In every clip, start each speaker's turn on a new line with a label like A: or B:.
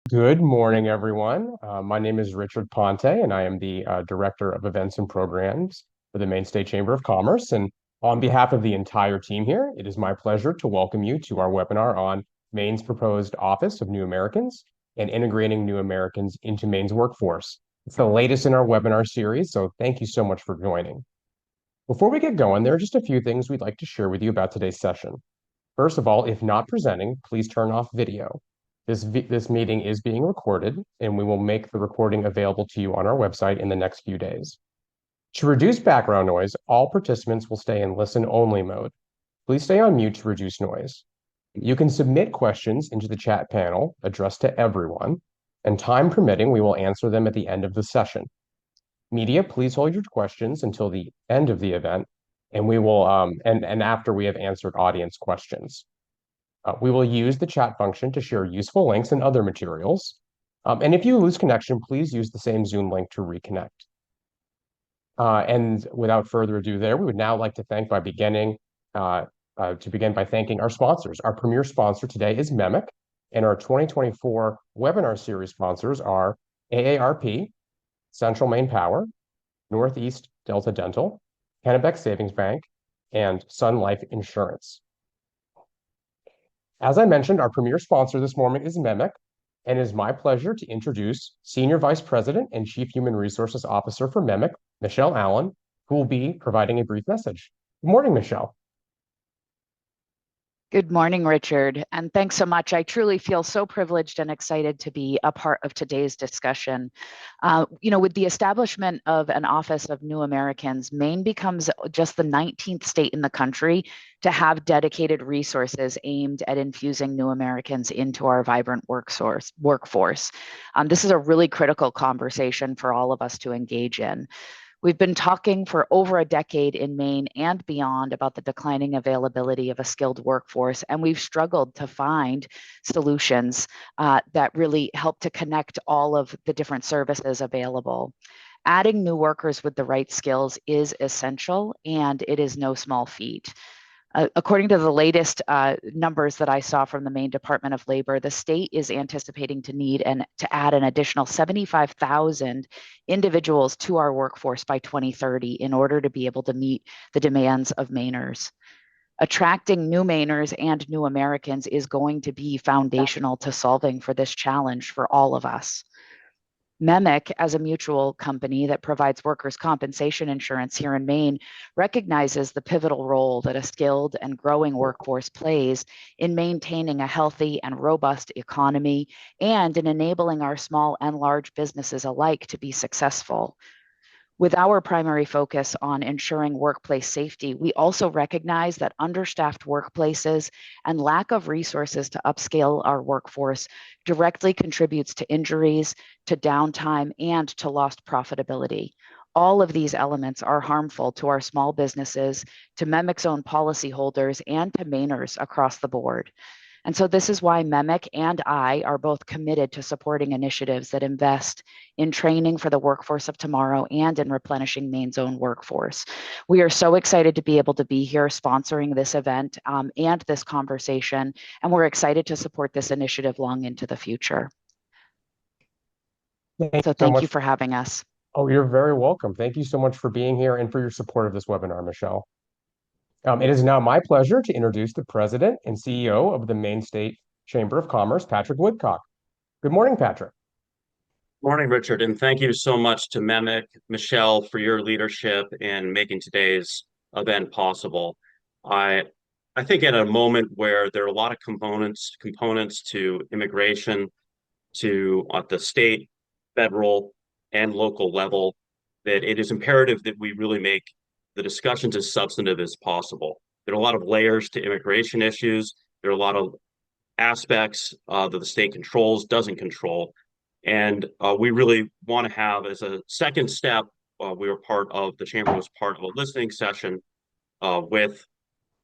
A: Good morning, everyone. My name is Richard Ponte, and I am the Director of Events and Programs for the Maine State Chamber of Commerce. And on behalf of the entire team here, it is my pleasure to welcome you to our webinar on Maine's proposed Office of New Americans and integrating new Americans into Maine's workforce. It's the latest in our webinar series, so thank you so much for joining. Before we get going, there are just a few things we'd like to share with you about today's session. First of all, if not presenting, please turn off video. This meeting is being recorded, and we will make the recording available to you on our website in the next few days. To reduce background noise, all participants will stay in listen-only mode. Please stay on mute to reduce noise. You can submit questions into the chat panel addressed to everyone, and time permitting, we will answer them at the end of the session. Media, please hold your questions until the end of the event, and we will and after we have answered audience questions. We will use the chat function to share useful links and other materials. And if you lose connection, please use the same Zoom link to reconnect. And without further ado there, we would now like to begin by thanking our sponsors. Our premier sponsor today is MEMIC, and our 2024 webinar series sponsors are AARP, Central Maine Power, Northeast Delta Dental, Kennebec Savings Bank, and Sun Life Insurance. As I mentioned, our premier sponsor this morning is MEMIC, and it is my pleasure to introduce Senior Vice President and Chief Human Resources Officer for MEMIC, Michelle Allen, who will be providing a brief message. Good morning, Michelle.
B: Good morning, Richard, and thanks so much. I truly feel so privileged and excited to be a part of today's discussion. With the establishment of an Office of New Americans, Maine becomes just the 19th state in the country to have dedicated resources aimed at infusing new Americans into our vibrant workforce. This is a really critical conversation for all of us to engage in. We've been talking for over a decade in Maine and beyond about the declining availability of a skilled workforce, and we've struggled to find solutions that really help to connect all of the different services available. Adding new workers with the right skills is essential, and it is no small feat. According to the latest numbers that I saw from the Maine Department of Labor, the state is anticipating to add an additional 75,000 individuals to our workforce by 2030 in order to be able to meet the demands of Mainers. Attracting new Mainers and new Americans is going to be foundational to solving for this challenge for all of us. MEMIC, as a mutual company that provides workers' compensation insurance here in Maine, recognizes the pivotal role that a skilled and growing workforce plays in maintaining a healthy and robust economy and in enabling our small and large businesses alike to be successful. With our primary focus on ensuring workplace safety, we also recognize that understaffed workplaces and lack of resources to upscale our workforce directly contributes to injuries, to downtime, and to lost profitability. All of these elements are harmful to our small businesses, to MEMIC's own policyholders, and to Mainers across the board. And so this is why MEMIC and I are both committed to supporting initiatives that invest in training for the workforce of tomorrow and in replenishing Maine's own workforce. We are so excited to be able to be here sponsoring this event and this conversation, and we're excited to support this initiative long into the future. Thank you for having us.
A: Oh, you're very welcome. Thank you so much for being here and for your support of this webinar, Michelle. It is now my pleasure to introduce the President and CEO of the Maine State Chamber of Commerce, Patrick Woodcock. Good morning, Patrick.
C: Morning, Richard, and thank you so much to MEMIC, Michelle, for your leadership in making today's event possible. I think at a moment where there are a lot of components to immigration, to at the state, federal, and local level, that it is imperative that we really make the discussions as substantive as possible. There are a lot of layers to immigration issues. There are a lot of aspects that the state controls, doesn't control. And we really want to have, as a second step, the chamber was part of a listening session with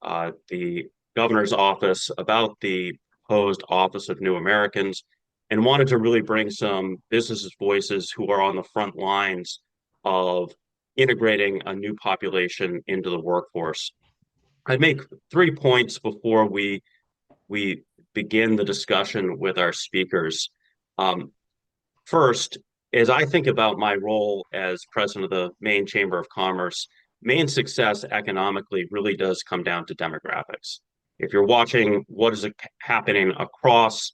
C: the governor's office about the proposed Office of New Americans, and wanted to really bring some businesses' voices who are on the front lines of integrating a new population into the workforce. I'd make 3 points before we begin the discussion with our speakers. Um, First, as I think about my role as president of the Maine Chamber of Commerce, Maine's success economically really does come down to demographics. If you're watching what is happening across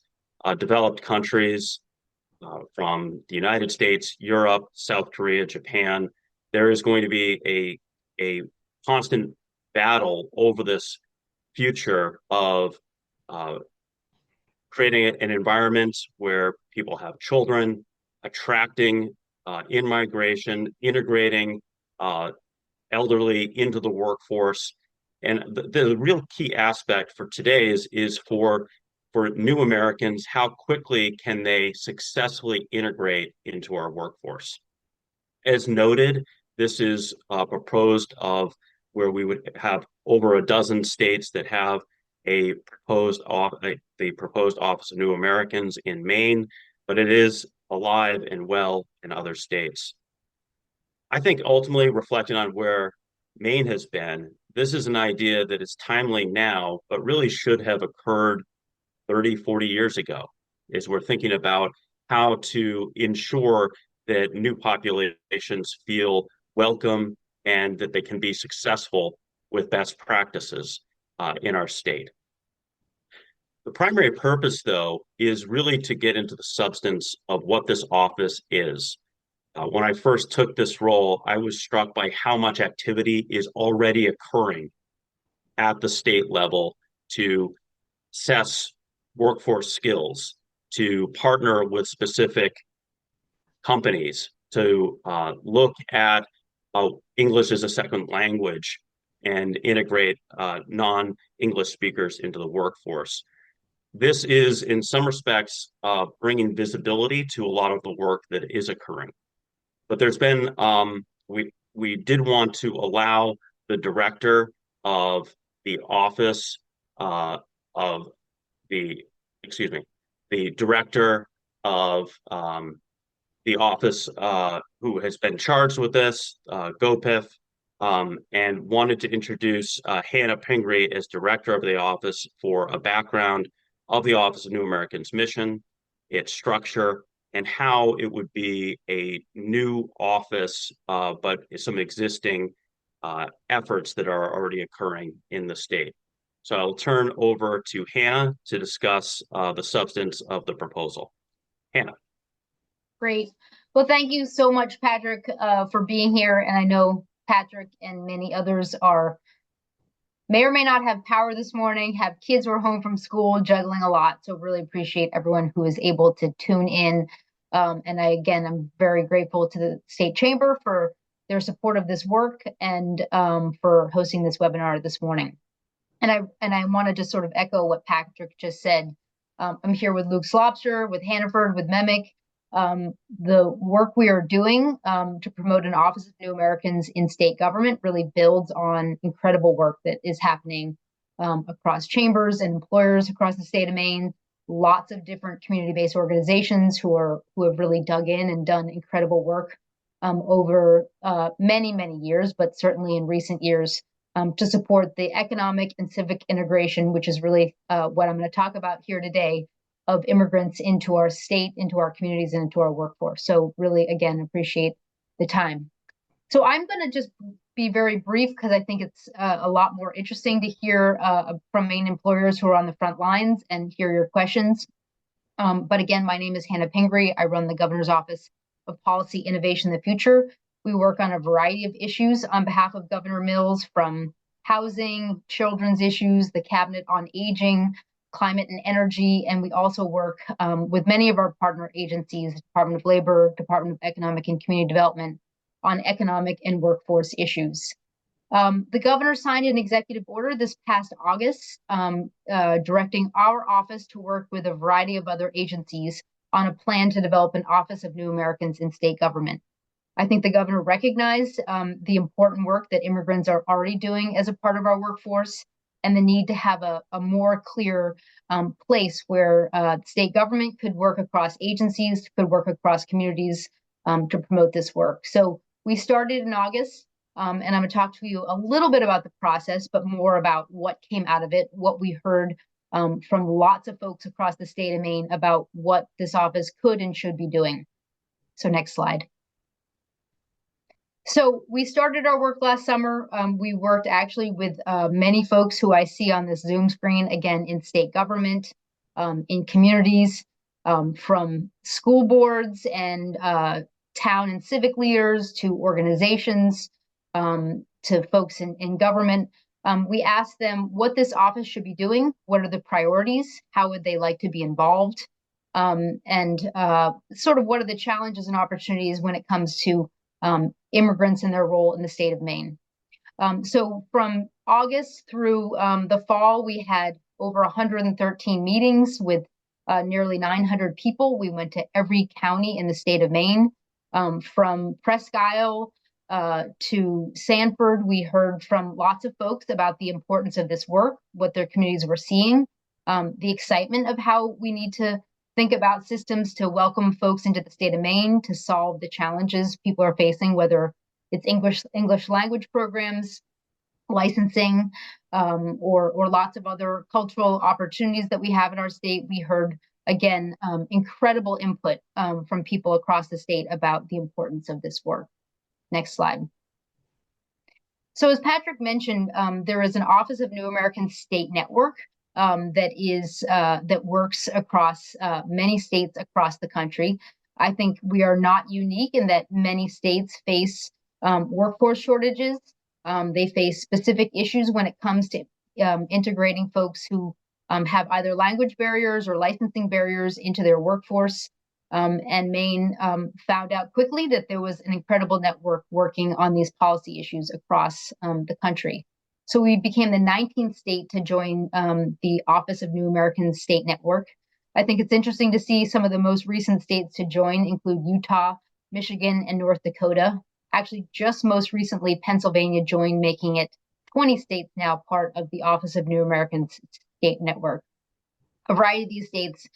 C: developed countries, from the United States, Europe, South Korea, Japan, there is going to be a constant battle over this future of uh, creating an environment where people have children, attracting in migration, integrating uh, elderly into the workforce. And the real key aspect for today is for new Americans, how quickly can they successfully integrate into our workforce? As noted, this is proposed of where we would have over a dozen states that have the proposed Office of New Americans in Maine, but it is alive and well in other states. I think ultimately reflecting on where Maine has been, this is an idea that is timely now, but really should have occurred 30, 40 years ago, is we're thinking about how to ensure that new populations feel welcome and that they can be successful with best practices in our state. The primary purpose, though, is really to get into the substance of what this office is. When I first took this role, I was struck by how much activity is already occurring at the state level to assess workforce skills, to partner with specific companies, to look at English as a second language and integrate non-English speakers into the workforce. This is, in some respects, bringing visibility to a lot of the work that is occurring. But there's been, we did want to allow the director of the office of the, excuse me, the director of the office who has been charged with this, GOPIF, and wanted to introduce Hannah Pingree as director of the office for a background of the Office of New Americans mission, its structure, and how it would be a new office, but some existing efforts that are already occurring in the state. So I'll turn over to Hannah to discuss the substance of the proposal. Hannah.
D: Great. Well, thank you so much, Patrick, for being here. And I know Patrick and many others may or may not have power this morning, have kids who are home from school, juggling a lot. So really appreciate everyone who is able to tune in. And I'm very grateful to the State Chamber for their support of this work and for hosting this webinar this morning. And I want to just sort of echo what Patrick just said. I'm here with Luke Slobster, with Hannaford, with MEMIC. The work we are doing to promote an Office of New Americans in state government really builds on incredible work that is happening across chambers and employers across the state of Maine. Lots of different community-based organizations who have really dug in and done incredible work over many, many years, but certainly in recent years to support the economic and civic integration, which is really what I'm going to talk about here today, of immigrants into our state, into our communities, and into our workforce. So really, again, appreciate the time. So I'm going to just be very brief because I think it's a lot more interesting to hear from Maine employers who are on the front lines and hear your questions. But again, my name is Hannah Pingree. I run the Governor's Office of Policy, Innovation, and the Future. We work on a variety of issues on behalf of Governor Mills, from housing, children's issues, the Cabinet on Aging, climate and energy, and we also work with many of our partner agencies, Department of Labor, Department of Economic and Community Development, on economic and workforce issues. The governor signed an executive order this past August directing our office to work with a variety of other agencies on a plan to develop an Office of New Americans in state government. I think the governor recognized the important work that immigrants are already doing as a part of our workforce, and the need to have a more clear place where state government could work across agencies, could work across communities to promote this work. So we started in August, and I'm going to talk to you a little bit about the process, but more about what came out of it, what we heard from lots of folks across the state of Maine about what this office could and should be doing. So next slide. So we started our work last summer. We worked actually with many folks who I see on this Zoom screen, again, in state government, in communities, from school boards and town and civic leaders to organizations, to folks in government. We asked them what this office should be doing, what are the priorities, how would they like to be involved, and sort of what are the challenges and opportunities when it comes to immigrants and their role in the state of Maine. So from August through the fall, we had over 113 meetings with nearly 900 people. We went to every county in the state of Maine, from Presque Isle to Sanford. We heard from lots of folks about the importance of this work, what their communities were seeing, the excitement of how we need to think about systems to welcome folks into the state of Maine to solve the challenges people are facing, whether it's English language programs, licensing, or lots of other cultural opportunities that we have in our state. We heard, again, incredible input from people across the state about the importance of this work. Next slide. So as Patrick mentioned, there is an Office of New Americans State Network that works across many states across the country. I think we are not unique in that many states face workforce shortages. They face specific issues when it comes to integrating folks who have either language barriers or licensing barriers into their workforce. And Maine found out quickly that there was an incredible network working on these policy issues across the country. So we became the 19th state to join the Office of New Americans State Network. I think it's interesting to see some of the most recent states to join include Utah, Michigan, and North Dakota. Actually, just most recently, Pennsylvania joined, making it 20 states now part of the Office of New Americans State Network. A variety of these states,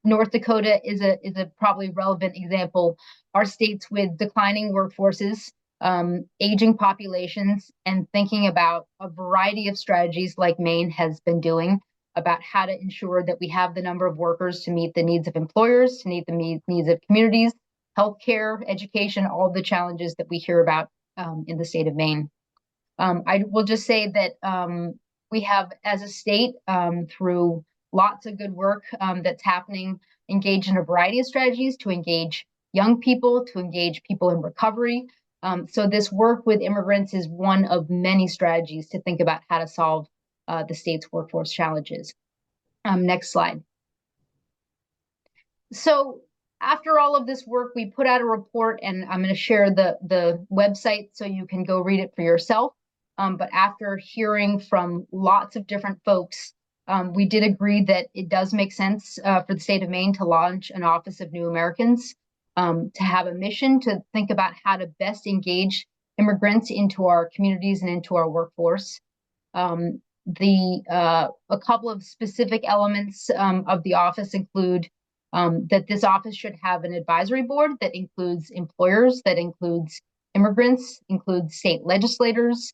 D: North Dakota is a probably relevant example, are states with declining workforces, aging populations, and thinking about a variety of strategies like Maine has been doing about how to ensure that we have the number of workers to meet the needs of employers, to meet the needs of communities, healthcare, education, all the challenges that we hear about in the state of Maine. I will just say that we have, as a state, through lots of good work that's happening, engaged in a variety of strategies to engage young people, to engage people in recovery. So this work with immigrants is one of many strategies to think about how to solve the state's workforce challenges. Next slide. So after all of this work, we put out a report, and I'm going to share the website so you can go read it for yourself. But after hearing from lots of different folks, we did agree that it does make sense for the state of Maine to launch an Office of New Americans, to have a mission to think about how to best engage immigrants into our communities and into our workforce. A couple of specific elements of the office include that this office should have an advisory board that includes employers, that includes immigrants, includes state legislators,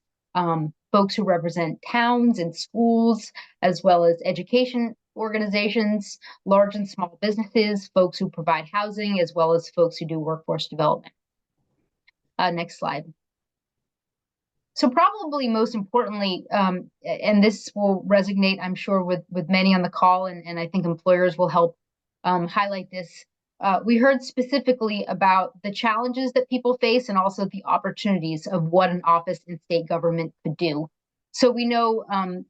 D: folks who represent towns and schools, as well as education organizations, large and small businesses, folks who provide housing, as well as folks who do workforce development. Next slide. So probably most importantly, and this will resonate, I'm sure, with many on the call, and I think employers will help highlight this. We heard specifically about the challenges that people face and also the opportunities of what an office in state government could do. So we know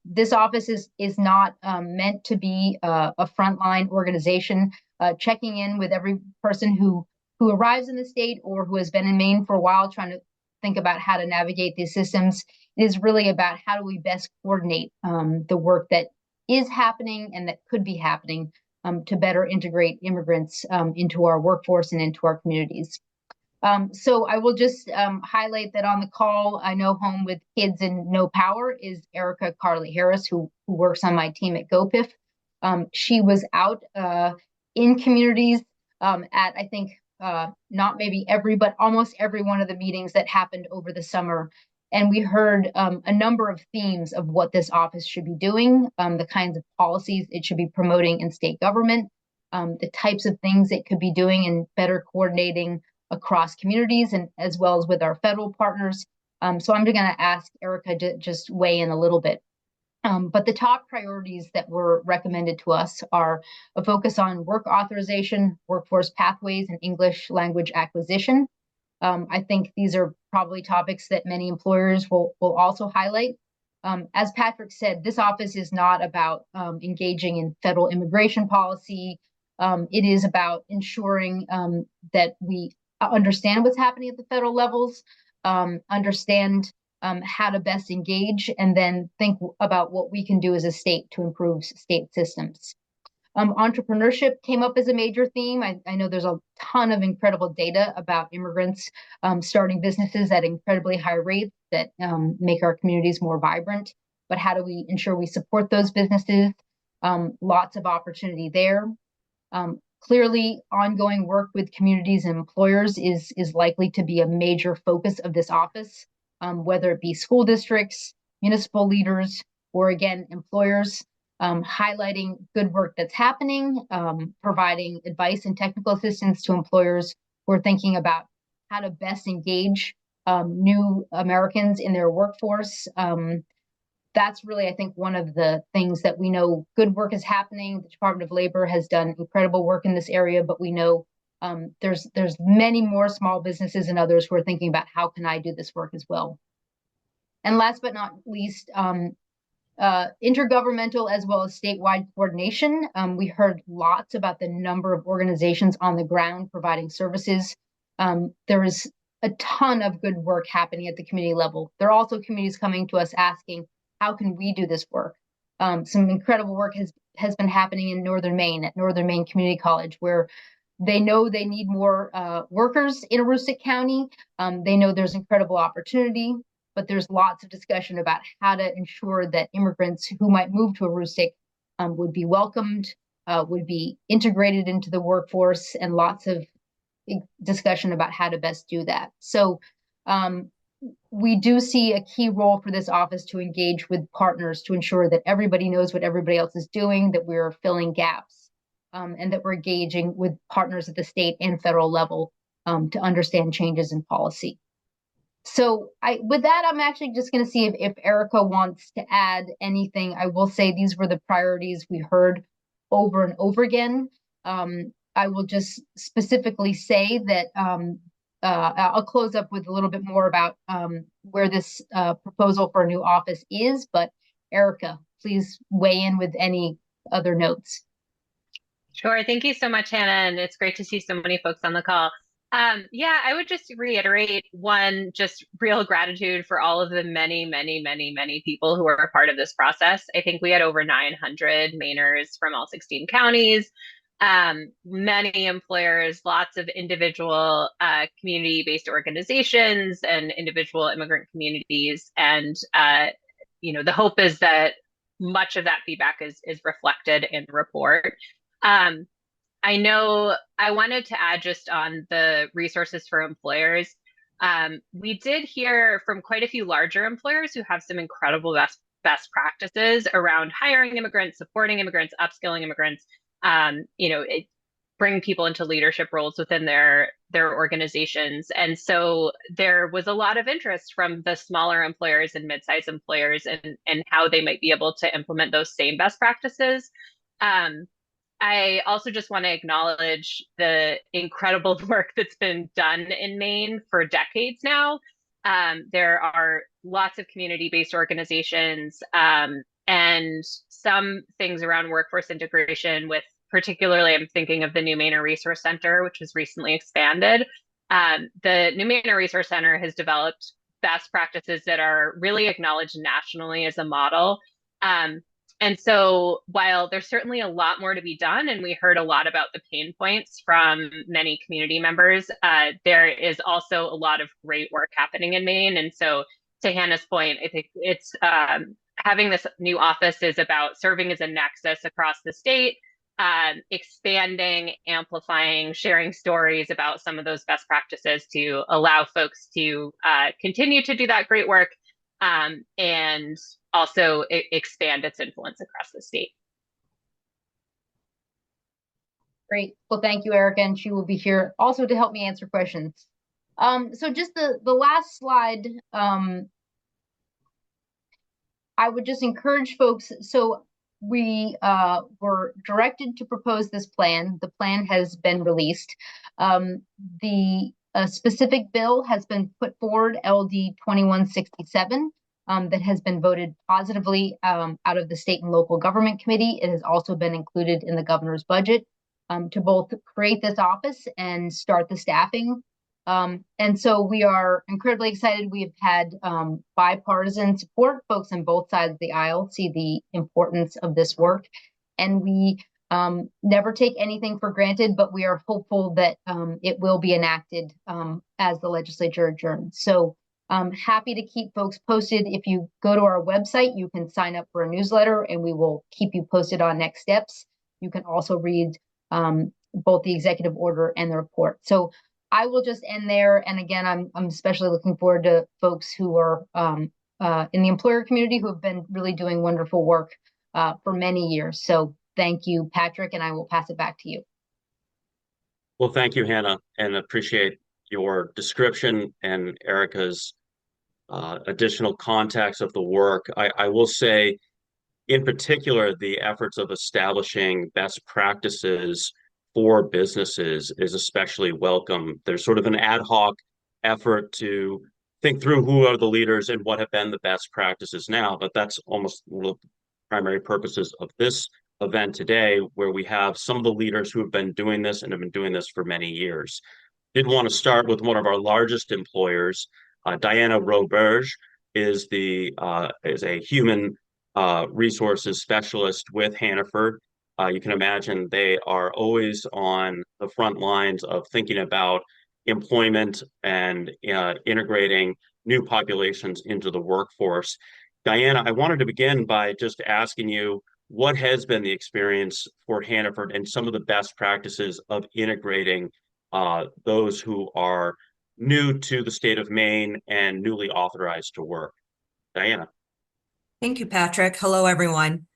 D: this office is not meant to be a frontline organization checking in with every person who arrives in the state or who has been in Maine for a while, trying to think about how to navigate these systems. It is really about how do we best coordinate the work that is happening and that could be happening to better integrate immigrants into our workforce and into our communities. So I will just highlight that on the call, I know Home with Kids and No Power is Erica Carly Harris, who works on my team at GoPIF. She was out in communities at, I think, not maybe every, but almost every one of the meetings that happened over the summer, And we heard a number of themes of what this office should be doing, the kinds of policies it should be promoting in state government, the types of things it could be doing and better coordinating across communities and as well as with our federal partners. So I'm going to ask Erica to just weigh in a little bit. But the top priorities that were recommended to us are a focus on work authorization, workforce pathways, and English language acquisition. I think these are probably topics that many employers will also highlight. As Patrick said, this office is not about engaging in federal immigration policy. It is about ensuring that we understand what's happening at the federal levels, understand how to best engage, and then think about what we can do as a state to improve state systems. Entrepreneurship came up as a major theme. I know there's a ton of incredible data about immigrants starting businesses at incredibly high rates that make our communities more vibrant. But how do we ensure we support those businesses? Lots of opportunity there. Clearly, ongoing work with communities and employers is likely to be a major focus of this office, whether it be school districts, municipal leaders, or again, employers. Highlighting good work that's happening, providing advice and technical assistance to employers who are thinking about how to best engage new Americans in their workforce. That's really, I think, one of the things that we know good work is happening. The Department of Labor has done incredible work in this area, but we know there's many more small businesses and others who are thinking about how can I do this work as well. And last but not least, intergovernmental as well as statewide coordination. We heard lots about the number of organizations on the ground providing services. There is a ton of good work happening at the community level. There are also communities coming to us asking, how can we do this work? Some incredible work has been happening in Northern Maine at Northern Maine Community College, where they know they need more workers in Aroostook County. They know there's incredible opportunity, but there's lots of discussion about how to ensure that immigrants who might move to Aroostook would be welcomed, would be integrated into the workforce, and lots of discussion about how to best do that. So we do see a key role for this office to engage with partners to ensure that everybody knows what everybody else is doing, that we're filling gaps, and that we're engaging with partners at the state and federal level to understand changes in policy. So with that, I'm actually just going to see if Erica wants to add anything. I will say these were the priorities we heard over and over again. I will just specifically say that I'll close up with a little bit more about where this proposal for a new office is. But Erica, please weigh in with any other notes.
E: Sure. Thank you so much, Hannah. And it's great to see so many folks on the call. Yeah, I would just reiterate one, just real gratitude for all of the many people who are a part of this process. I think we had over 900 Mainers from all 16 counties, many employers, lots of individual community-based organizations and individual immigrant communities. And, the hope is that much of that feedback is reflected in the report. I know I wanted to add just on the resources for employers. We did hear from quite a few larger employers who have some incredible best practices around hiring immigrants, supporting immigrants, upskilling immigrants, bringing people into leadership roles within their organizations. And so there was a lot of interest from the smaller employers and mid-sized employers and how they might be able to implement those same best practices. I also just want to acknowledge the incredible work that's been done in Maine for decades now. There are lots of community-based organizations and some things around workforce integration with, particularly, I'm thinking of the New Mainer Resource Center, which was recently expanded. The New Mainer Resource Center has developed best practices that are really acknowledged nationally as a model. And so while there's certainly a lot more to be done, and we heard a lot about the pain points from many community members, there is also a lot of great work happening in Maine. And so to Hannah's point, I think it's having this new office is about serving as a nexus across the state, expanding, amplifying, sharing stories about some of those best practices to allow folks to continue to do that great work and also expand its influence across the state.
D: Great. Well, thank you, Erica, and she will be here also to help me answer questions. So just the last slide, I would just encourage folks. So we were directed to propose this plan. The plan has been released. The specific bill has been put forward, LD 2167, that has been voted positively out of the State and Local Government Committee. It has also been included in the governor's budget to both create this office and start the staffing. And so we are incredibly excited. We have had bipartisan support. Folks on both sides of the aisle see the importance of this work. And we never take anything for granted, but we are hopeful that it will be enacted as the legislature adjourns. So I'm happy to keep folks posted. If you go to our website, you can sign up for a newsletter and we will keep you posted on next steps. You can also read both the executive order and the report. So I will just end there. And again, I'm especially looking forward to folks who are in the employer community who have been really doing wonderful work for many years. So thank you, Patrick, and I will pass it back to you.
C: Well, thank you, Hannah, and appreciate your description and Erica's additional context of the work. I will say, in particular, the efforts of establishing best practices for businesses is especially welcome. There's sort of an ad hoc effort to think through who are the leaders and what have been the best practices now, but that's almost one of the primary purposes of this event today, where we have some of the leaders who have been doing this and have been doing this for many years. Did want to start with one of our largest employers. Diana Roberge is a human resources specialist with Hannaford. You can imagine they are always on the front lines of thinking about employment and integrating new populations into the workforce. Diana, I wanted to begin by just asking you, what has been the experience for Hannaford and some of the best practices of integrating those who are new to the state of Maine and newly authorized to work? Diana.
F: Thank you, Patrick. Hello, everyone.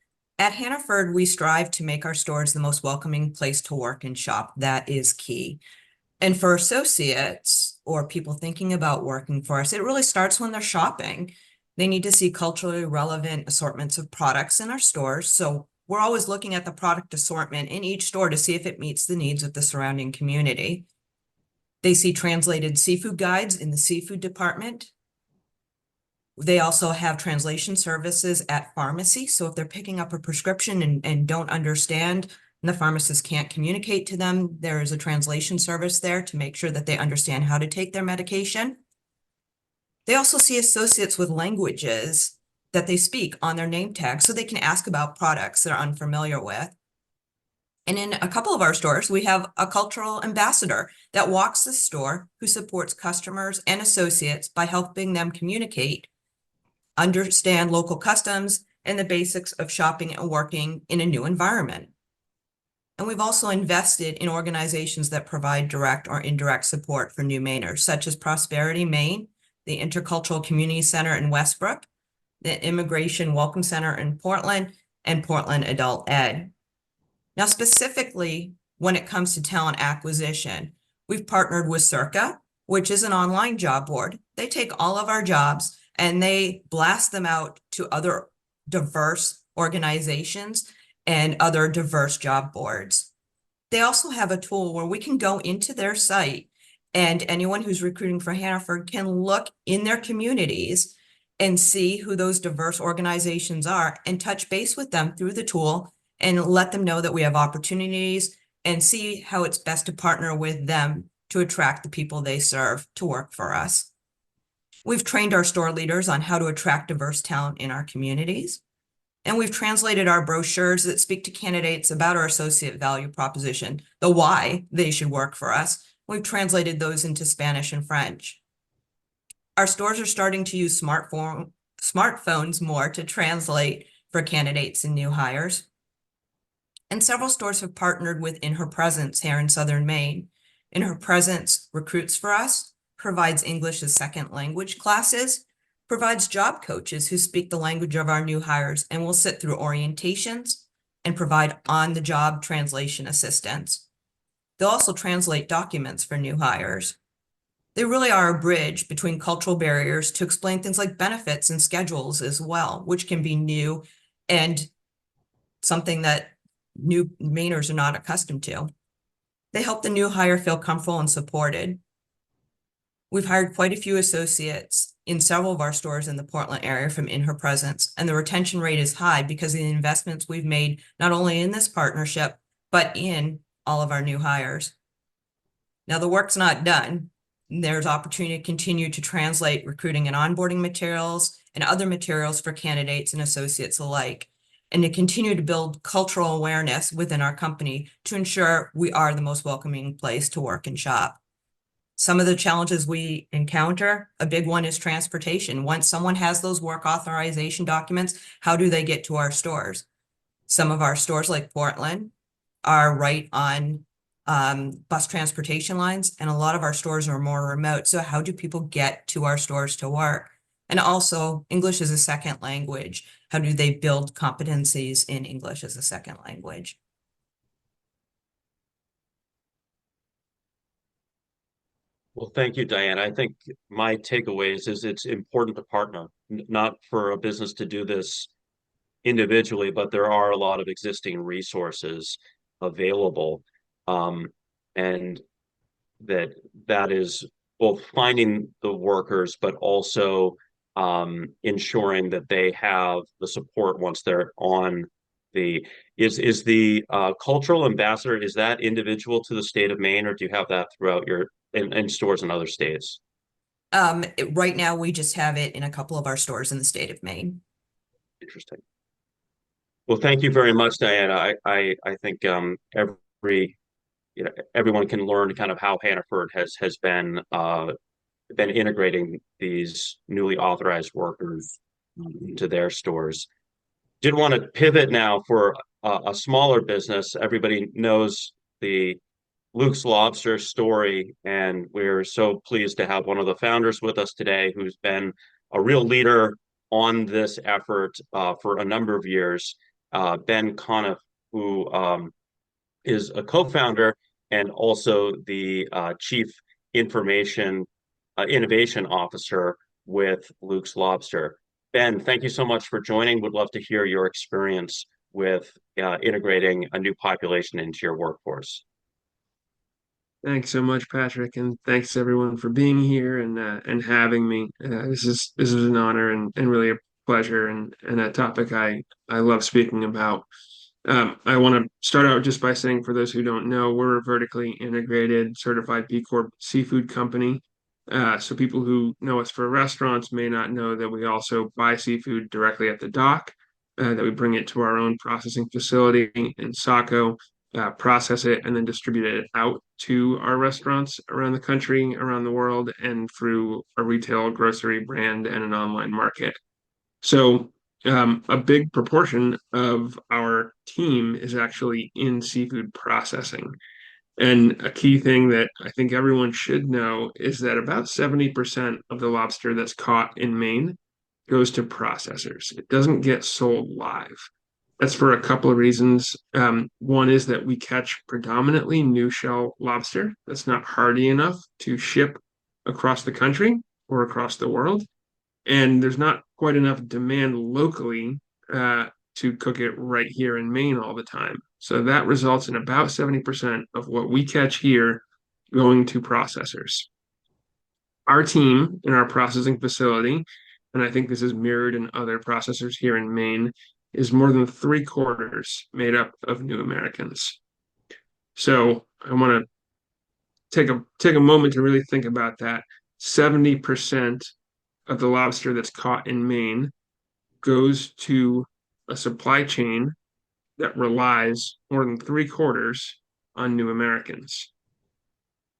F: At Hannaford, we strive to make our stores the most welcoming place to work and shop. That is key. And for associates or people thinking about working for us, it really starts when they're shopping. They need to see culturally relevant assortments of products in our stores. So we're always looking at the product assortment in each store to see if it meets the needs of the surrounding community. They see translated seafood guides in the seafood department. They also have translation services at pharmacy. So if they're picking up a prescription and don't understand, and the pharmacist can't communicate to them, there is a translation service there to make sure that they understand how to take their medication. They also see associates with languages that they speak on their name tag so they can ask about products they're unfamiliar with. And in a couple of our stores, we have a cultural ambassador that walks the store who supports customers and associates by helping them communicate, understand local customs, and the basics of shopping and working in a new environment. And we've also invested in organizations that provide direct or indirect support for new Mainers, such as Prosperity Maine, the Intercultural Community Center in Westbrook, the Immigration Welcome Center in Portland, and Portland Adult Ed. Now, specifically, when it comes to talent acquisition, we've partnered with Circa, which is an online job board. They take all of our jobs and they blast them out to other diverse organizations and other diverse job boards. They also have a tool where we can go into their site and anyone who's recruiting for Hannaford can look in their communities and see who those diverse organizations are and touch base with them through the tool and let them know that we have opportunities and see how it's best to partner with them to attract the people they serve to work for us. We've trained our store leaders on how to attract diverse talent in our communities. And we've translated our brochures that speak to candidates about our associate value proposition, the why they should work for us. We've translated those into Spanish and French. Our stores are starting to use smartphones more to translate for candidates and new hires. And several stores have partnered with In Her Presence here in Southern Maine. In Her Presence recruits for us, provides English as second language classes, provides job coaches who speak the language of our new hires and will sit through orientations and provide on-the-job translation assistance. They'll also translate documents for new hires. They really are a bridge between cultural barriers to explain things like benefits and schedules as well, which can be new and something that new Mainers are not accustomed to. They help the new hire feel comfortable and supported. We've hired quite a few associates in several of our stores in the Portland area from In Her Presence, and the retention rate is high because of the investments we've made, not only in this partnership, but in all of our new hires. Now, the work's not done. There's opportunity to continue to translate recruiting and onboarding materials and other materials for candidates and associates alike, and to continue to build cultural awareness within our company to ensure we are the most welcoming place to work and shop. Some of the challenges we encounter, a big one is transportation. Once someone has those work authorization documents, how do they get to our stores? Some of our stores, like Portland, are right on bus transportation lines, and a lot of our stores are more remote. So how do people get to our stores to work? And also, English is a second language. How do they build competencies in English as a second language?
C: Well, thank you, Diane. I think my takeaways is it's important to partner, not for a business to do this individually, but there are a lot of existing resources available. And that is both finding the workers, but also ensuring that they have the support once they're on the is the cultural ambassador, is that individual to the state of Maine, or do you have that throughout your in stores in other states?
F: Right now, we just have it in a couple of our stores in the state of Maine.
C: Interesting. Well, thank you very much, Diana. I think everyone can learn kind of how Hannaford has been integrating these newly authorized workers into their stores. Did want to pivot now for a smaller business. Everybody knows the Luke's Lobster story, and we're so pleased to have one of the founders with us today who's been a real leader on this effort for a number of years. Ben Conniff, who is a co-founder and also the chief innovation officer with Luke's Lobster. Ben, thank you so much for joining. Would love to hear your experience with integrating a new population into your workforce.
G: Thanks so much, Patrick, and thanks everyone for being here and having me. This is an honor and really a pleasure and a topic I love speaking about. I want to start out just by saying, for those who don't know, we're a vertically integrated certified B Corp seafood company. So people who know us for restaurants may not know that we also buy seafood directly at the dock, that we bring it to our own processing facility in Saco, process it, and then distribute it out to our restaurants around the country, around the world, and through a retail grocery brand and an online market. So a big proportion of our team is actually in seafood processing. And a key thing that I think everyone should know is that about 70% of the lobster that's caught in Maine goes to processors. It doesn't get sold live. That's for a couple of reasons. One is that we catch predominantly new shell lobster that's not hardy enough to ship across the country or across the world. And there's not quite enough demand locally to cook it right here in Maine all the time. So that results in about 70% of what we catch here going to processors. Our team in our processing facility, and I think this is mirrored in other processors here in Maine, is more than 3/4 made up of new Americans. So I want to take a moment to really think about that. 70% of the lobster that's caught in Maine goes to a supply chain that relies more than 3/4 on new Americans.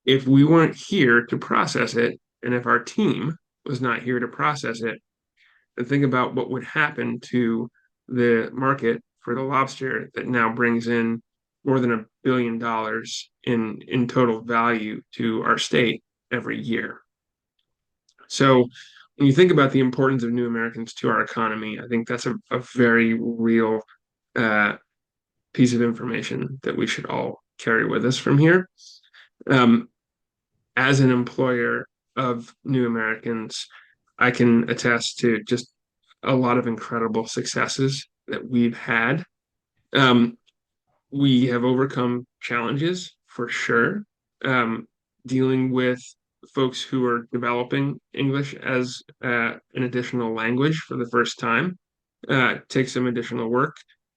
G: If we weren't here to process it, and if our team was not here to process it, then think about what would happen to the market for the lobster that now brings in more than $1 billion in total value to our state every year. So when you think about the importance of new Americans to our economy, I think that's a very real uh, piece of information that we should all carry with us from here. Um, as an employer of new Americans, I can attest to just a lot of incredible successes that we've had. Um, we have overcome challenges for sure. Dealing with folks who are developing English as an additional language for the first time takes some additional work.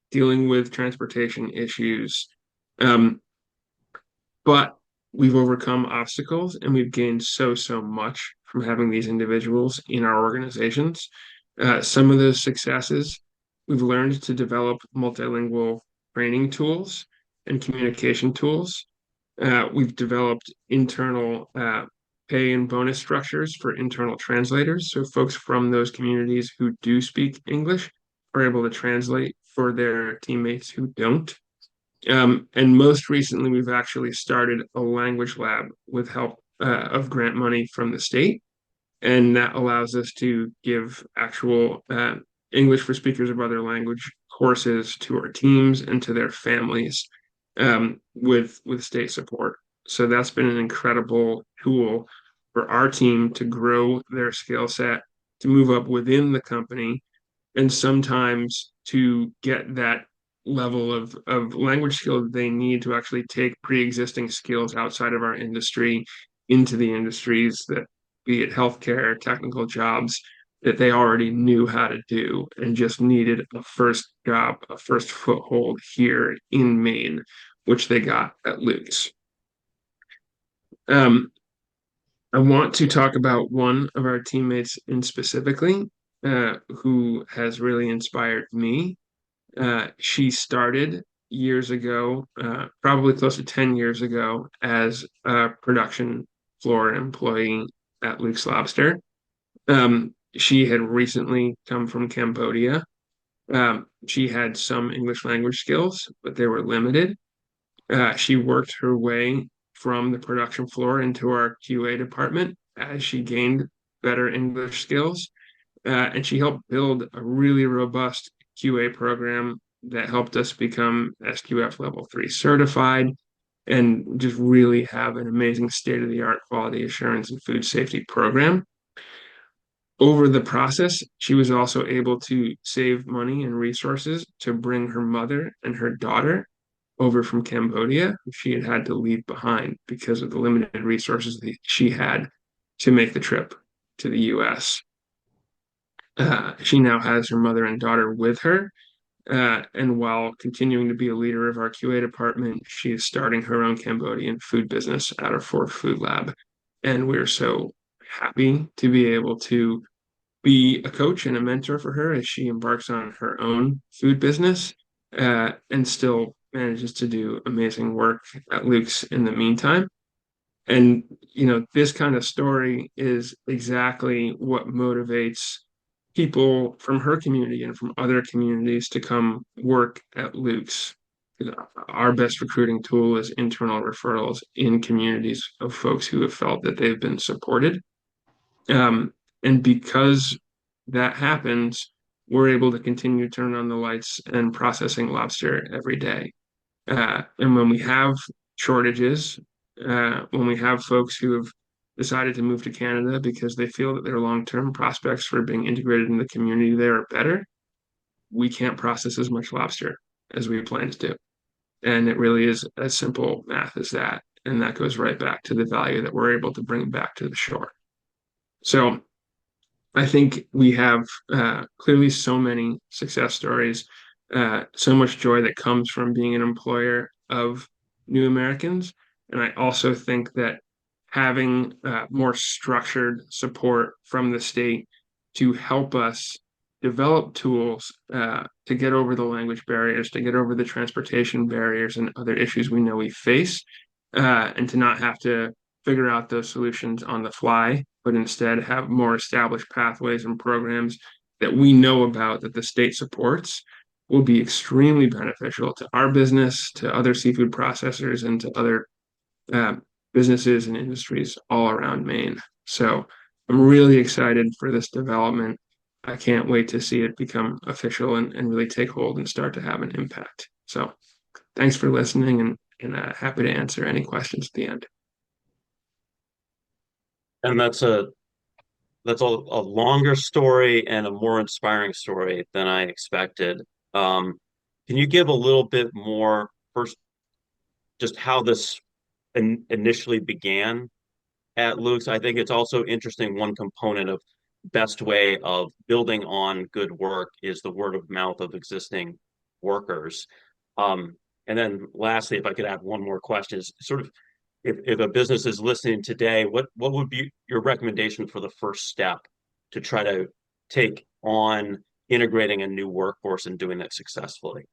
G: Dealing with transportation issues, um, but we've overcome obstacles and we've gained so much from having these individuals in our organizations. Some of those successes, we've learned to develop multilingual training tools and communication tools. We've developed internal pay and bonus structures for internal translators. So folks from those communities who do speak English are able to translate for their teammates who don't. And most recently, we've actually started a language lab with help of grant money from the state. And that allows us to give actual English for speakers of other language courses to our teams and to their families with state support. So that's been an incredible tool for our team to grow their skill set, to move up within the company, and sometimes to get that level of language skill that they need to actually take pre-existing skills outside of our industry into the industries that, be it healthcare, technical jobs, that they already knew how to do and just needed a first job, a first foothold here in Maine, which they got at Luke's. I want to talk about one of our teammates in specifically, who has really inspired me. She started years ago, probably close to 10 years ago, as a production floor employee at Luke's Lobster. She had recently come from Cambodia. She had some English language skills, but they were limited. She worked her way from the production floor into our QA department as she gained better English skills. And she helped build a really robust QA program that helped us become SQF level 3 certified and just really have an amazing state-of-the-art quality assurance and food safety program. Over the process, she was also able to save money and resources to bring her mother and her daughter over from Cambodia, who she had had to leave behind because of the limited resources that she had to make the trip to the US. She now has her mother and daughter with her. And while continuing to be a leader of our QA department, she is starting her own Cambodian food business out of Fort Food Lab. And we're so happy to be able to be a coach and a mentor for her as she embarks on her own food business and still manages to do amazing work at Luke's in the meantime. And, this kind of story is exactly what motivates people from her community and from other communities to come work at Luke's. Our best recruiting tool is internal referrals in communities of folks who have felt that they've been supported. And because that happens, we're able to continue turning on the lights and processing lobster every day. And when we have shortages, when we have folks who have decided to move to Canada because they feel that their long-term prospects for being integrated in the community there are better, we can't process as much lobster as we plan to do. And it really is as simple math as that. And that goes right back to the value that we're able to bring back to the shore. So I think we have clearly so many success stories, so much joy that comes from being an employer of new Americans. And I also think that having more structured support from the state to help us develop tools to get over the language barriers, to get over the transportation barriers and other issues we know we face, and to not have to figure out those solutions on the fly, but instead have more established pathways and programs that we know about that the state supports will be extremely beneficial to our business, to other seafood processors, and to other businesses and industries all around Maine. So I'm really excited for this development. I can't wait to see it become official and really take hold and start to have an impact. So thanks for listening, and happy to answer any questions at the end.
C: And that's a longer story and a more inspiring story than I expected. Can you give a little bit more first, just how this initially began at Luke's? I think it's also interesting. One component of best way of building on good work is the word of mouth of existing workers. And then lastly, if I could add one more question, is sort of if a business is listening today, what would be your recommendation for the first step to try to take on integrating a new workforce and doing that successfully?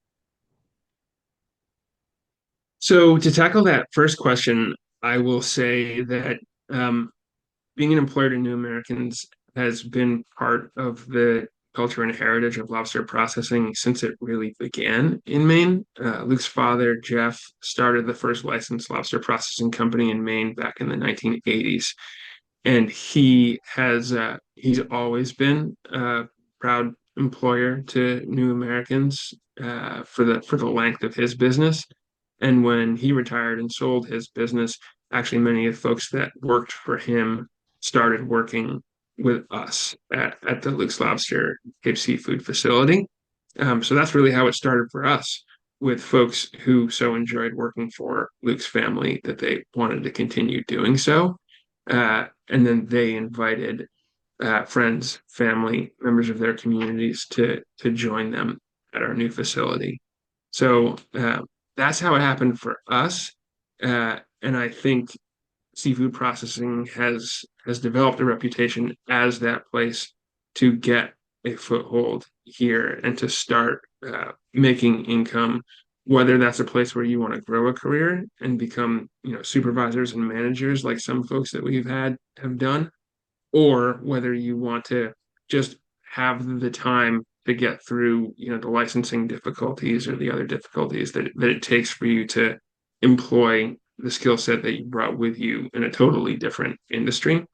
G: So to tackle that first question, I will say that being an employer to new Americans has been part of the culture and heritage of lobster processing since it really began in Maine. Luke's father, Jeff, started the first licensed lobster processing company in Maine back in the 1980s. And he's always been a proud employer to new Americans for the length of his business. And when he retired and sold his business, actually many of the folks that worked for him started working with us at the Luke's Lobster Cape Seafood facility. So that's really how it started for us, with folks who so enjoyed working for Luke's family that they wanted to continue doing so. And then they invited friends, family, members of their communities to join them at our new facility. So that's how it happened for us. And I think seafood processing has developed a reputation as that place to get a foothold here and to start making income, whether that's a place where you want to grow a career and become, supervisors and managers like some folks that we've had have done, or whether you want to just have the time to get through, the licensing difficulties or the other difficulties that it takes for you to employ the skill set that you brought with you in a totally different industry.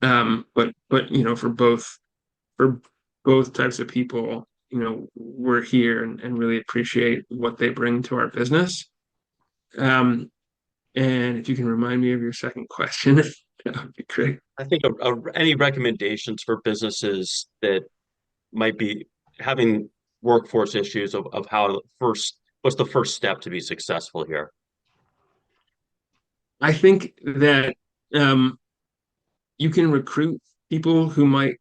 G: But for both types of people, we're here and really appreciate what they bring to our business. Um, and if you can remind me of your second question, that would be great.
C: I think any recommendations for businesses that might be having workforce issues of how what's the first step to be successful here?
G: I think that you can recruit people who might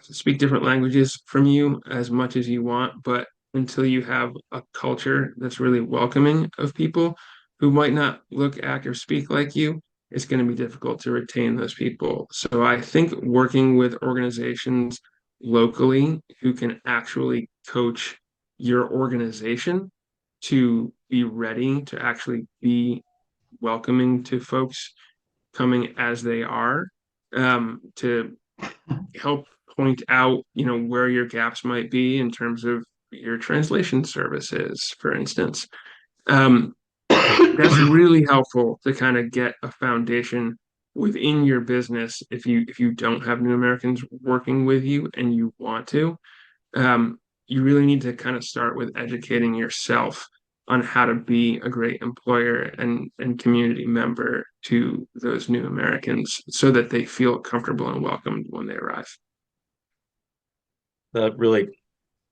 G: speak different languages from you as much as you want, but until you have a culture that's really welcoming of people who might not look, act, or speak like you, it's going to be difficult to retain those people. So I think working with organizations locally who can actually coach your organization to be ready to actually be welcoming to folks coming as they are, to help point out, where your gaps might be in terms of your translation services, for instance. That's really helpful to kind of get a foundation within your business if you don't have new Americans working with you and you want to. You really need to kind of start with educating yourself on how to be a great employer and community member to those new Americans so that they feel comfortable and welcomed when they arrive.
C: That really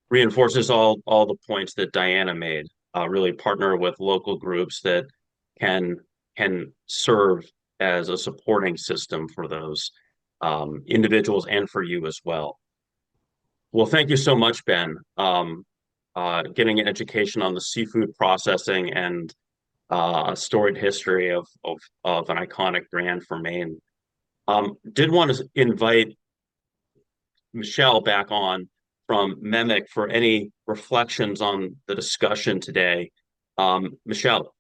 C: reinforces all the points that Diana made. Really partner with local groups that can can serve as a supporting system for those individuals and for you as well. Well, thank you so much, Ben. Getting an education on the seafood processing and a storied history of an iconic brand for Maine. Did want to invite Michelle back on from MEMIC for any reflections on the discussion today. Michelle.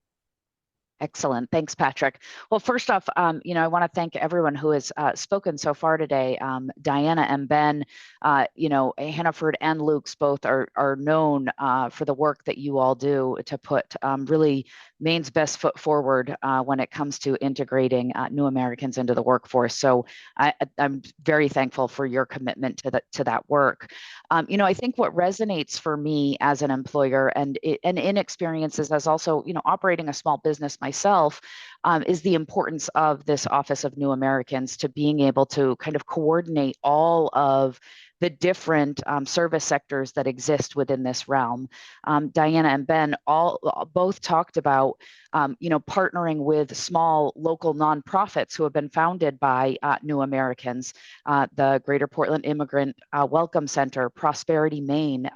B: Excellent. Thanks, Patrick. Well, first off, I want to thank everyone who has spoken so far today. Diana and Ben, Hannaford and Luke's both are known for the work that you all do to put really Maine's best foot forward when it comes to integrating new Americans into the workforce. So I'm very thankful for your commitment to that work. I think what resonates for me as an employer and in experiences as also, operating a small business myself, is the importance of this Office of New Americans to being able to kind of coordinate all of the different service sectors that exist within this realm. Diana and Ben both talked about partnering with small local nonprofits who have been founded by new Americans, the Greater Portland Immigrant Welcome Center, Prosperity Maine,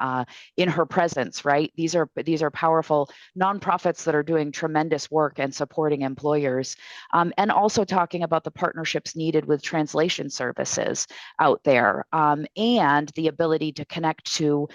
B: in her presence, right? These are powerful nonprofits that are doing tremendous work and supporting employers, and also talking about the partnerships needed with translation services out there, and the ability to connect to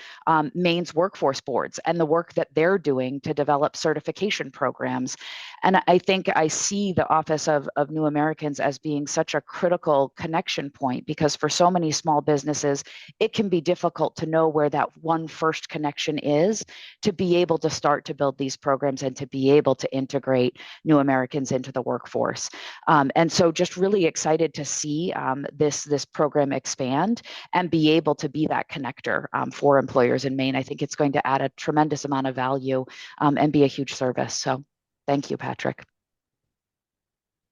B: Maine's workforce boards and the work that they're doing to develop certification programs. And I think I see the Office of New Americans as being such a critical connection point, because for so many small businesses, it can be difficult to know where that one first connection is to be able to start to build these programs and to be able to integrate new Americans into the workforce. And so just really excited to see this program expand and be able to be that connector for employers in Maine. I think it's going to add a tremendous amount of value and be a huge service. So thank you, Patrick.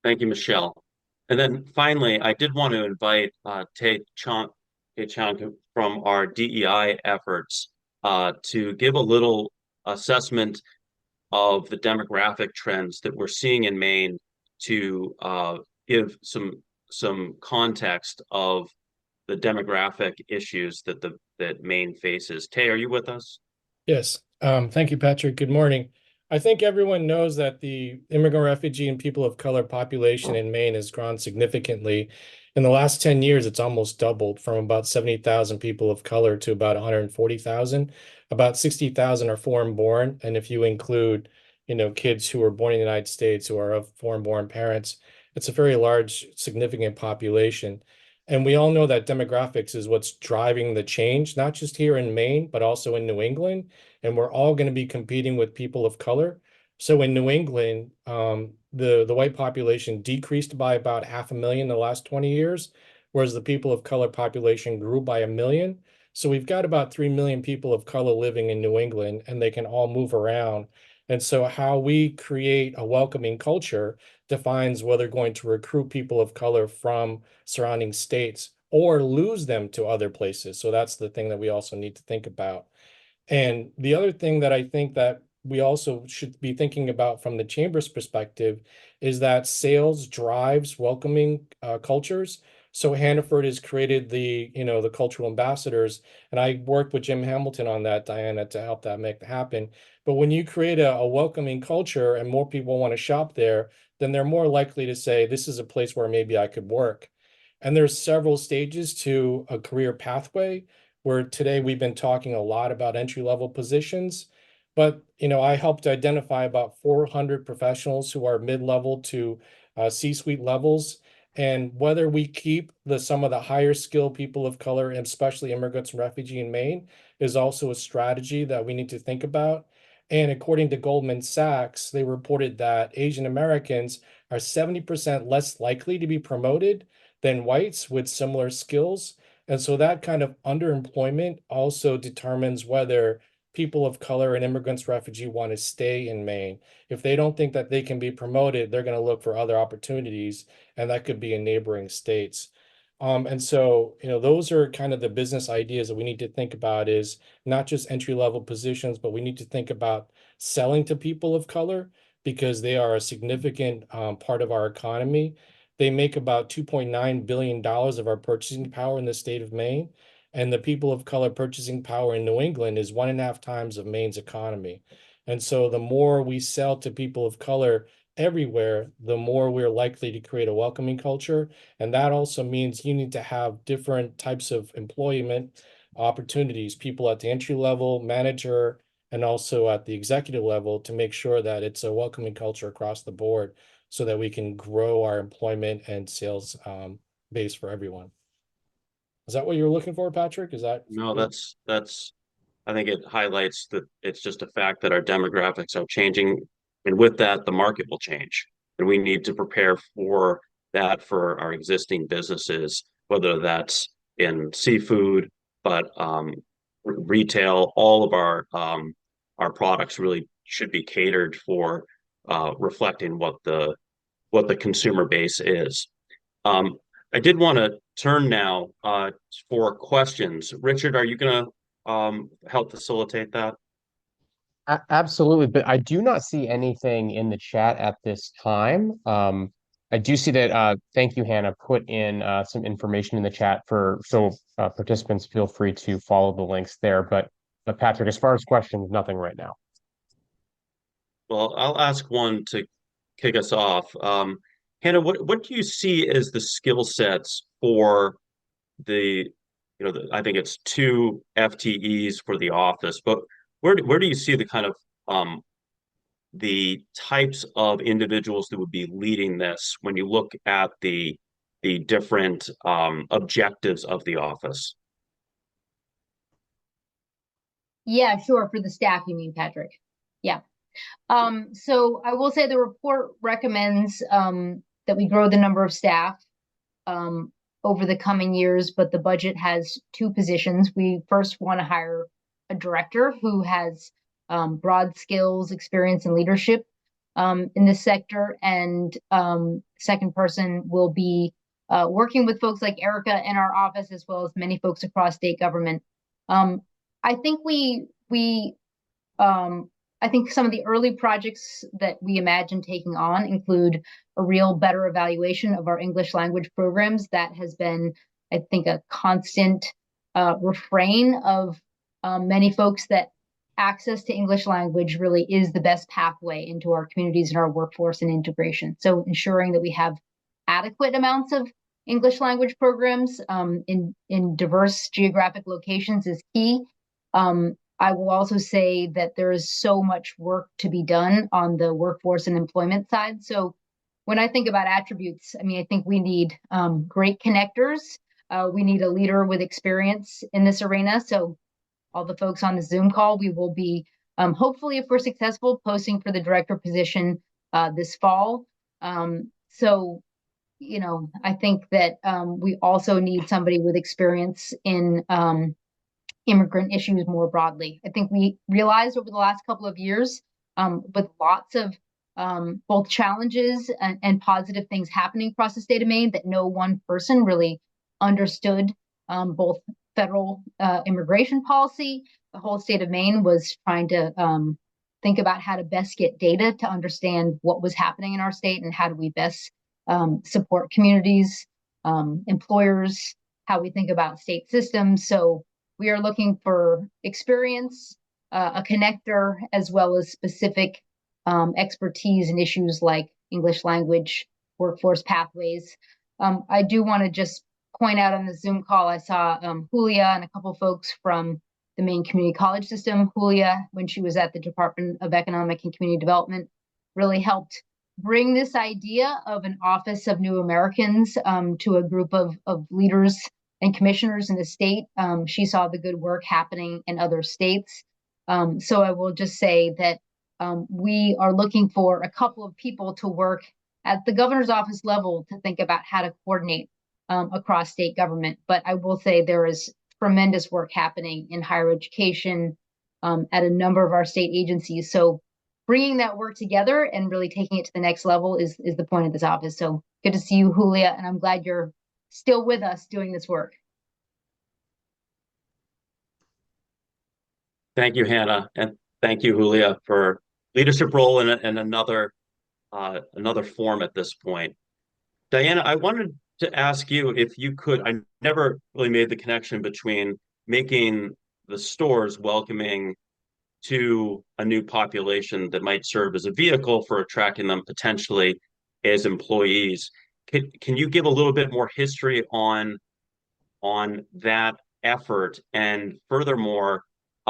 C: Thank you, Michelle. And then finally, I did want to invite Tae Chang from our DEI efforts to give a little assessment of the demographic trends that we're seeing in Maine, to give some context of the demographic issues that Maine faces. Tae, are you with us?
H: Yes. Thank you, Patrick. Good morning. I think everyone knows that the immigrant, refugee, and people of color population in Maine has grown significantly. In the last 10 years, it's almost doubled from about 70,000 people of color to about 140,000. About 60,000 are foreign born. And if you include, kids who were born in the United States who are of foreign born parents, it's a very large, significant population. And we all know that demographics is what's driving the change, not just here in Maine, but also in New England. And we're all going to be competing with people of color. So in New England, the white population decreased by about 500,000 in the last 20 years, whereas the people of color population grew by 1 million. So we've got about 3 million people of color living in New England, and they can all move around. And so how we create a welcoming culture defines whether we're going to recruit people of color from surrounding states or lose them to other places. So that's the thing that we also need to think about. And the other thing that I think that we also should be thinking about from the chamber's perspective is that sales drives welcoming cultures. So Hannaford has created the cultural ambassadors, and I worked with Jim Hamilton on that, Diana, to help that make happen. But when you create a welcoming culture and more people want to shop there, then they're more likely to say, this is a place where maybe I could work. And there's several stages to a career pathway, where today we've been talking a lot about entry-level positions. But, I helped identify about 400 professionals who are mid-level to C-suite levels. And whether we keep some of the higher skilled people of color, and especially immigrants and refugees in Maine, is also a strategy that we need to think about. And according to Goldman Sachs, they reported that Asian Americans are 70% less likely to be promoted than whites with similar skills. And so that kind of underemployment also determines whether people of color and immigrants, refugees want to stay in Maine. If they don't think that they can be promoted, they're going to look for other opportunities, and that could be in neighboring states. And so, those are kind of the business ideas that we need to think about, is not just entry-level positions, but we need to think about selling to people of color, because they are a significant part of our economy. They make about $2.9 billion of our purchasing power in the state of Maine. And the people of color purchasing power in New England is 1.5 times of Maine's economy. And so the more we sell to people of color everywhere, the more we're likely to create a welcoming culture. And that also means you need to have different types of employment opportunities, people at the entry level, manager, and also at the executive level to make sure that it's a welcoming culture across the board so that we can grow our employment and sales base for everyone. Is that what you were looking for, Patrick? Is that?
C: No, that's I think it highlights that it's just a fact that our demographics are changing, and with that, the market will change, and we need to prepare for that for our existing businesses, whether that's in seafood, but retail. All of our products really should be catered for, reflecting what the consumer base is. I did want to turn now for questions. Richard, are you going to help facilitate that?
A: Absolutely, but I do not see anything in the chat at this time. I do see that, thank you, Hannah, put in some information in the chat so participants feel free to follow the links there. But Patrick, as far as questions, nothing right now.
C: Well, I'll ask one to kick us off. Hannah, what do you see as the skill sets for I think it's 2 FTEs for the office, but where do you see the kind of the types of individuals that would be leading this when you look at the different objectives of the office?
D: Yeah, sure. For the staff, you mean, Patrick? Yeah. So I will say the report recommends that we grow the number of staff over the coming years, but the budget has 2 positions. We first want to hire a director who has broad skills, experience, and leadership in this sector. And second person will be working with folks like Erica in our office, as well as many folks across state government. I think I think some of the early projects that we imagine taking on include a real better evaluation of our English language programs. That has been, I think, a constant refrain of many folks, that access to English language really is the best pathway into our communities and our workforce and integration. So ensuring that we have adequate amounts of English language programs in diverse geographic locations is key. I will also say that there is so much work to be done on the workforce and employment side. So when I think about attributes, I mean, I think we need great connectors. We need a leader with experience in this arena. So all the folks on the Zoom call, we will be, hopefully, if we're successful, posting for the director position this fall. So, I think that we also need somebody with experience in immigrant issues more broadly. I think we realized over the last couple of years, with lots of both challenges and positive things happening across the state of Maine, that no one person really understood both federal immigration policy. The whole state of Maine was trying to think about how to best get data to understand what was happening in our state, and how do we best support communities, employers, how we think about state systems. So we are looking for experience, a connector, as well as specific expertise in issues like English language, workforce pathways. I do want to just point out on the Zoom call, I saw Julia and a couple folks from the Maine Community College System. Julia, when she was at the Department of Economic and Community Development, really helped bring this idea of an Office of New Americans to a group of leaders and commissioners in the state. She saw the good work happening in other states. So I will just say that we are looking for a couple of people to work at the governor's office level to think about how to coordinate across state government. But I will say there is tremendous work happening in higher education at a number of our state agencies. So bringing that work together and really taking it to the next level is the point of this office. So good to see you, Julia, and I'm glad you're still with us doing this work.
C: Thank you, Hannah, and thank you, Julia, for leadership role in another form at this point. Diana, I wanted to ask you if you could. I never really made the connection between making the stores welcoming to a new population that might serve as a vehicle for attracting them potentially as employees. Can you give a little bit more history on that effort? And furthermore,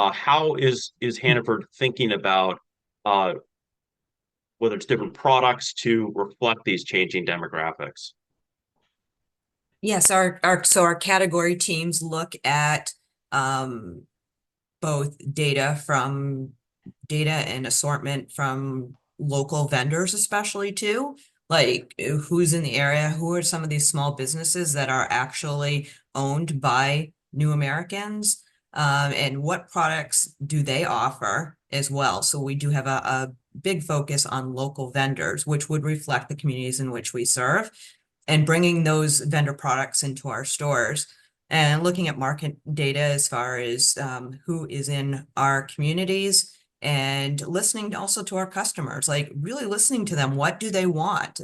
C: how is Hannaford thinking about whether it's different products to reflect these changing demographics?
F: Yes, our category teams look at both data and assortment from local vendors, especially too. Like who's in the area, who are some of these small businesses that are actually owned by new Americans, and what products do they offer as well. So we do have a big focus on local vendors, which would reflect the communities in which we serve, and bringing those vendor products into our stores and looking at market data as far as who is in our communities, and listening also to our customers, like really listening to them. What do they want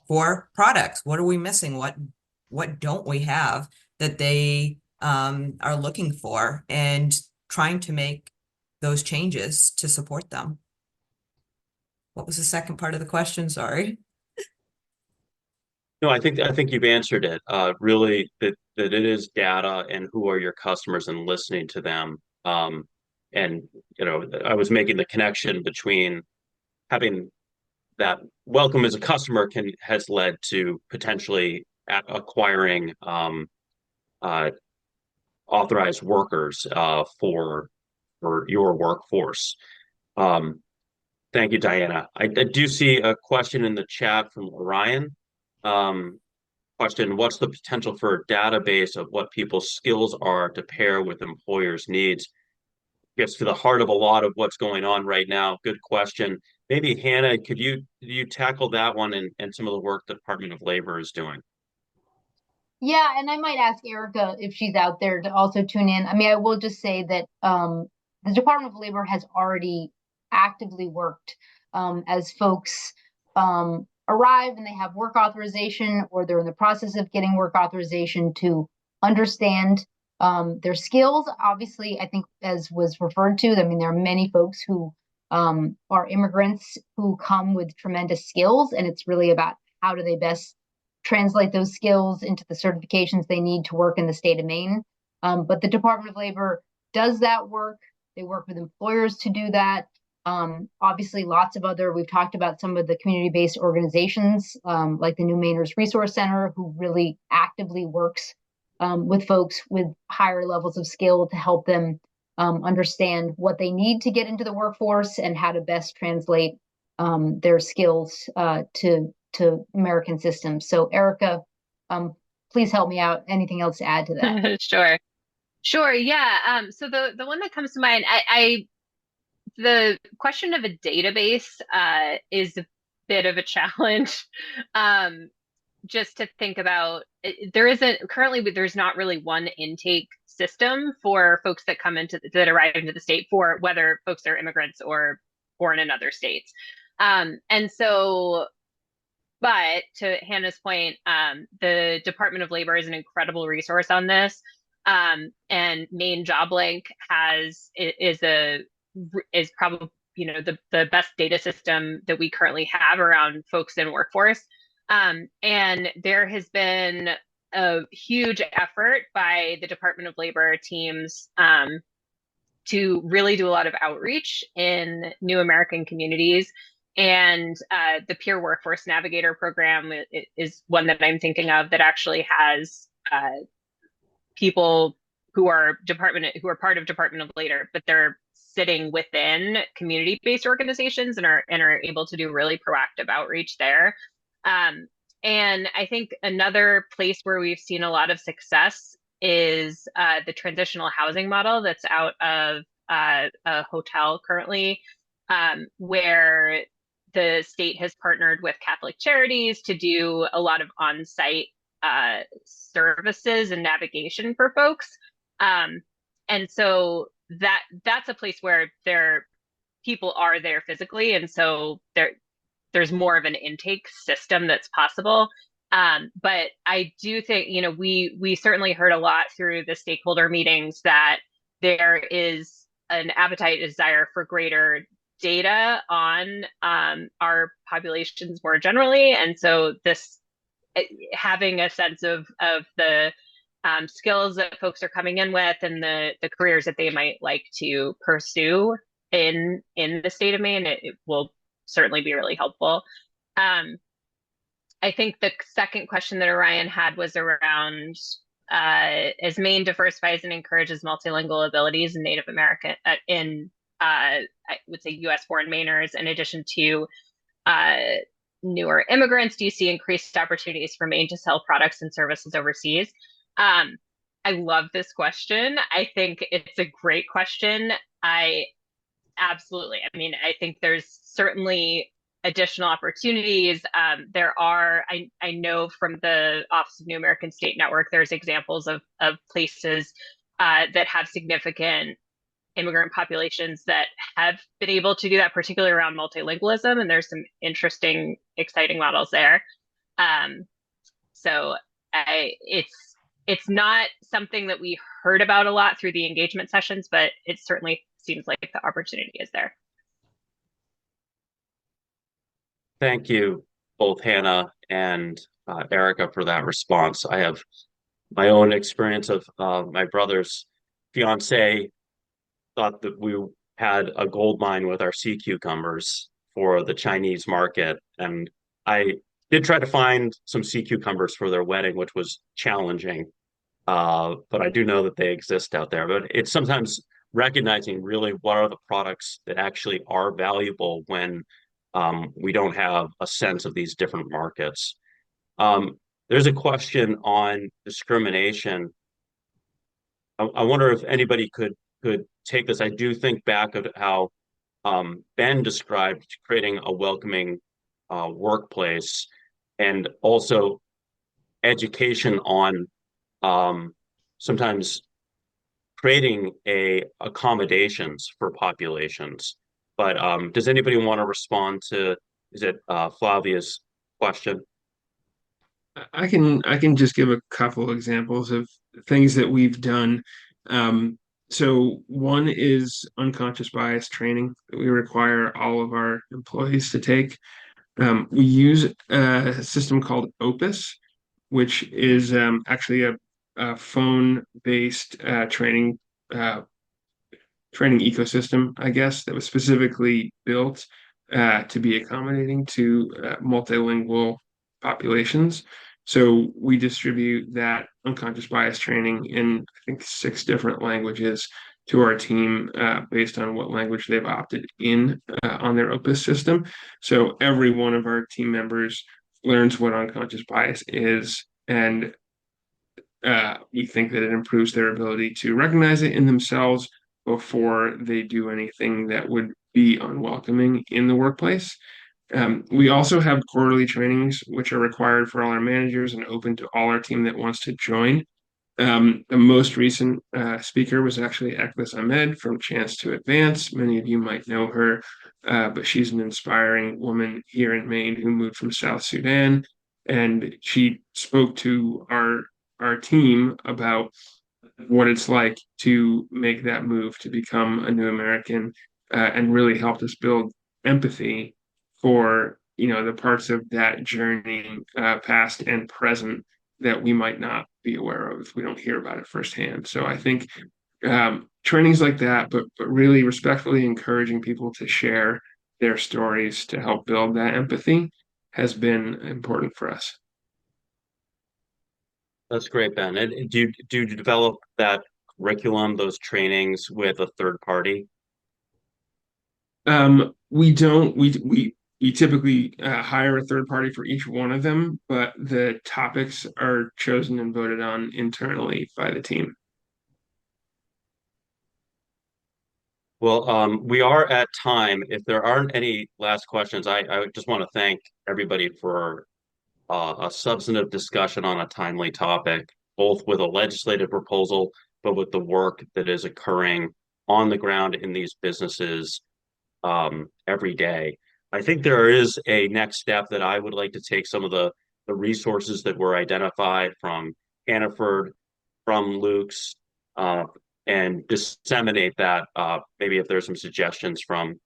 F: for products? What are we missing? What don't we have that they are looking for, and trying to make those changes to support them. What was the second part of the question? Sorry.
C: No, I think you've answered it. Really, that it is data and who are your customers and listening to them. And I was making the connection between having that welcome as a customer has led to potentially acquiring authorized workers for your workforce. Thank you, Diana. I do see a question in the chat from Orion. Question, what's the potential for a database of what people's skills are to pair with employers' needs? Gets to the heart of a lot of what's going on right now. Good question. Maybe Hannah, could you tackle that one and some of the work the Department of Labor is doing?
D: Yeah, and I might ask Erica if she's out there to also tune in. I mean, I will just say that the Department of Labor has already actively worked as folks arrive and they have work authorization, or they're in the process of getting work authorization, to understand their skills. Obviously, I think, as was referred to, I mean, there are many folks who are immigrants who come with tremendous skills, and it's really about how do they best translate those skills into the certifications they need to work in the state of Maine. But the Department of Labor does that work. They work with employers to do that. Obviously, lots of other, we've talked about some of the community-based organizations, like the New Mainers Resource Center, who really actively works with folks with higher levels of skill to help them understand what they need to get into the workforce and how to best translate their skills to American systems. So Erica, please help me out. Anything else to add to that?
E: Sure. Yeah. So the one that comes to mind, the question of a database is a bit of a challenge. Just to think about, there's not really one intake system for folks that arrive into the state, for whether folks are immigrants or born in other states. And so, but to Hannah's point, the Department of Labor is an incredible resource on this. And Maine JobLink is probably the best data system that we currently have around folks in workforce. And there has been a huge effort by the Department of Labor teams to really do a lot of outreach in new American communities. And the Peer Workforce Navigator program is one that I'm thinking of, that actually has people who are part of Department of Labor, but they're sitting within community-based organizations and are able to do really proactive outreach there. And I think another place where we've seen a lot of success is the transitional housing model that's out of a hotel currently, where the state has partnered with Catholic Charities to do a lot of on-site services and navigation for folks. And so that's a place where people are there physically, and so there's more of an intake system that's possible. But I do think, we certainly heard a lot through the stakeholder meetings that there is an appetite, desire for greater data on our populations more generally. And so this, having a sense of the skills that folks are coming in with and the careers that they might like to pursue in the state of Maine, it will certainly be really helpful. I think the second question that Orion had was around as Maine diversifies and encourages multilingual abilities in Native American I would say U.S. born Mainers, in addition to newer immigrants, do you see increased opportunities for Maine to sell products and services overseas? I love this question. I think it's a great question. Absolutely. I mean, I think there's certainly additional opportunities. I know from the Office of New American State Network, there's examples of places that have significant immigrant populations that have been able to do that, particularly around multilingualism. And there's some interesting, exciting models there. So it's not something that we heard about a lot through the engagement sessions, but it certainly seems like the opportunity is there.
C: Thank you, both Hannah and Erica, for that response. I have my own experience of my brother's fiance thought that we had a gold mine with our sea cucumbers for the Chinese market. And I did try to find some sea cucumbers for their wedding, which was challenging. But I do know that they exist out there. But it's sometimes recognizing really what are the products that actually are valuable when we don't have a sense of these different markets. There's a question on discrimination. I wonder if anybody could take this. I do think back of how Ben described creating a welcoming workplace, and also education on sometimes creating accommodations for populations. But does anybody want to respond to, is it Flavia's question?
G: I can just give a couple examples of things that we've done. So one is unconscious bias training that we require all of our employees to take. We use a system called Opus, which is actually a phone-based training ecosystem, I guess, that was specifically built to be accommodating to multilingual populations. So we distribute that unconscious bias training in, I think, 6 different languages to our team based on what language they've opted in on their Opus system. So every one of our team members learns what unconscious bias is, and we think that it improves their ability to recognize it in themselves before they do anything that would be unwelcoming in the workplace. We also have quarterly trainings, which are required for all our managers and open to all our team that wants to join. The most recent speaker was actually Eklis Ahmed from Chance to Advance. Many of you might know her, but she's an inspiring woman here in Maine who moved from South Sudan. And she spoke to our team about what it's like to make that move to become a new American, and really helped us build empathy for the parts of that journey, past and present, that we might not be aware of if we don't hear about it firsthand. So I think trainings like that, but really respectfully encouraging people to share their stories to help build that empathy, has been important for us.
C: That's great, Ben. And do you develop that curriculum, those trainings, with a third party?
G: We don't. We typically hire a third party for each one of them, but the topics are chosen and voted on internally by the team.
C: Well, we are at time. If there aren't any last questions, I just want to thank everybody for a substantive discussion on a timely topic, both with a legislative proposal, but with the work that is occurring on the ground in these businesses every day. I think there is a next step that I would like to take some of the resources that were identified from Hannaford, from Luke's, and disseminate that, maybe if there's some suggestions from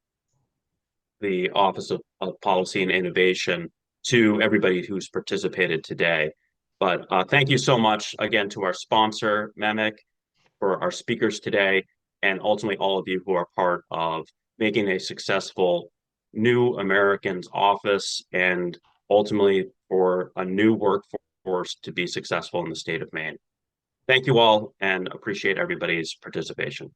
C: the Office of Policy and Innovation to everybody who's participated today. But thank you so much again to our sponsor, MEMIC, for our speakers today, and ultimately all of you who are part of making a successful New Americans office and ultimately for a new workforce to be successful in the state of Maine. Thank you all and appreciate everybody's participation.